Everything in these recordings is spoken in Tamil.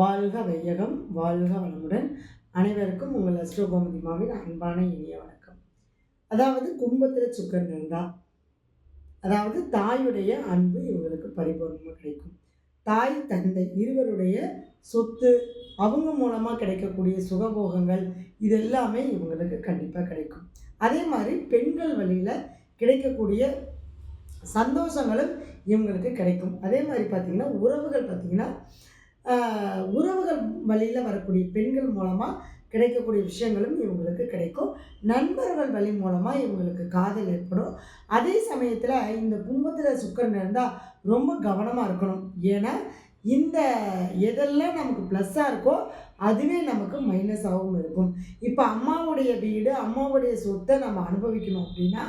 வாழ்க வையகம், வாழ்க வளமுடன். அனைவருக்கும் உங்கள் அஸ்ட்ரோகோமதிமாவின் அன்பான இனிய வணக்கம். அதாவது கும்பத்தில் சுக்கரன் இருந்தால், அதாவது தாயுடைய அன்பு இவங்களுக்கு பரிபூர்ணமாக கிடைக்கும். தாய் தந்தை இருவருடைய சொத்து, அவங்க மூலமாக கிடைக்கக்கூடிய சுகபோகங்கள், இது எல்லாமே இவங்களுக்கு கண்டிப்பாக கிடைக்கும். அதே மாதிரி பெண்கள் வழியில் கிடைக்கக்கூடிய சந்தோஷங்களும் இவங்களுக்கு கிடைக்கும். அதே மாதிரி பார்த்திங்கன்னா உறவுகள் பார்த்திங்கன்னா உறவுகள் வழியில் வரக்கூடிய பெண்கள் மூலமாக கிடைக்கக்கூடிய விஷயங்களும் இவங்களுக்கு கிடைக்கும். நண்பர்கள் வழி மூலமாக இவங்களுக்கு காதல் ஏற்படும். அதே சமயத்தில் இந்த கும்பத்தில் சுக்கிரன் இருந்தால் ரொம்ப கவனமாக இருக்கணும். ஏன்னா இந்த எதெல்லாம் நமக்கு ப்ளஸ்ஸாக இருக்கோ அதுவே நமக்கு மைனஸாகவும் இருக்கும். இப்போ அம்மாவுடைய வீடு, அம்மாவுடைய சொத்தை நம்ம அனுபவிக்கணும் அப்படின்னா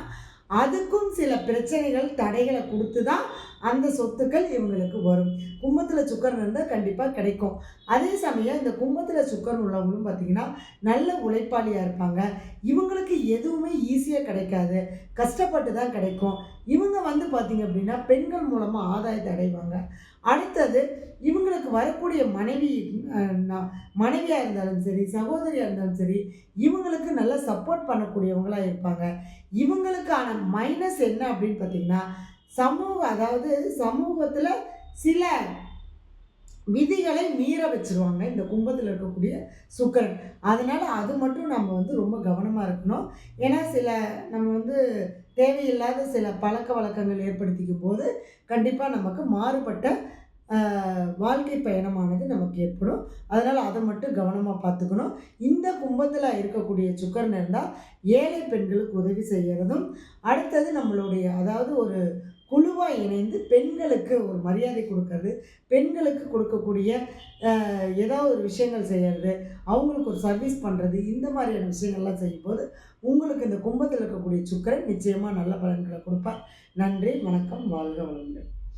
அதுக்கும் சில பிரச்சனைகள், தடைகளை கொடுத்து தான் அந்த சொத்துக்கள் இவங்களுக்கு வரும். கும்பத்தில் சுக்கரன் இருந்தால் கண்டிப்பாக கிடைக்கும். அதே சமயம் இந்த கும்பத்தில் சுக்கரன் உள்ளவங்களும் பார்த்திங்கன்னா நல்ல உழைப்பாளியாக இருப்பாங்க. இவங்களுக்கு எதுவுமே ஈஸியாக கிடைக்காது, கஷ்டப்பட்டு தான் கிடைக்கும். இவங்க பார்த்திங்க அப்படின்னா பெண்கள் மூலமாக ஆதாயத்தை அடைவாங்க. அடுத்தது இவங்களுக்கு வரக்கூடிய மனைவியாக இருந்தாலும் சரி, சகோதரியாக இருந்தாலும் சரி, இவங்களுக்கு நல்லா சப்போர்ட் பண்ணக்கூடியவங்களாக இருப்பாங்க. இவங்களுக்கான மைனஸ் என்ன அப்படின்னு பார்த்திங்கன்னா அதாவது சமூகத்தில் சில விதிகளை மீற வச்சுருவாங்க இந்த கும்பத்தில் இருக்கக்கூடிய சுக்கிரன். அதனால் அது மட்டும் நம்ம ரொம்ப கவனமாக இருக்கணும். ஏன்னா நம்ம தேவையில்லாத சில பழக்க வழக்கங்கள் ஏற்படுத்திக்கும் போது கண்டிப்பாக நமக்கு மாறுபட்ட வாழ்க்கை பயணமானது நமக்கு ஏற்படும். அதனால் அதை மட்டும் கவனமாக பார்த்துக்கணும். இந்த கும்பத்தில் இருக்கக்கூடிய சுக்கிரன் இருந்தால் ஏழை பெண்களுக்கு உதவி செய்கிறதும், அடுத்தது நம்மளுடைய அதாவது ஒரு குழுவாக இணைந்து பெண்களுக்கு ஒரு மரியாதை கொடுக்கறது, பெண்களுக்கு கொடுக்கக்கூடிய ஏதாவது ஒரு விஷயங்கள் செய்கிறது, அவங்களுக்கு ஒரு சர்வீஸ் பண்ணுறது, இந்த மாதிரியான விஷயங்கள்லாம் செய்யும்போது உங்களுக்கு இந்த கும்பத்தில் இருக்கக்கூடிய சுக்கிரன் நிச்சயமாக நல்ல பலன்களை கொடுப்பார். நன்றி, வணக்கம், வாழ்க வளமுடன்.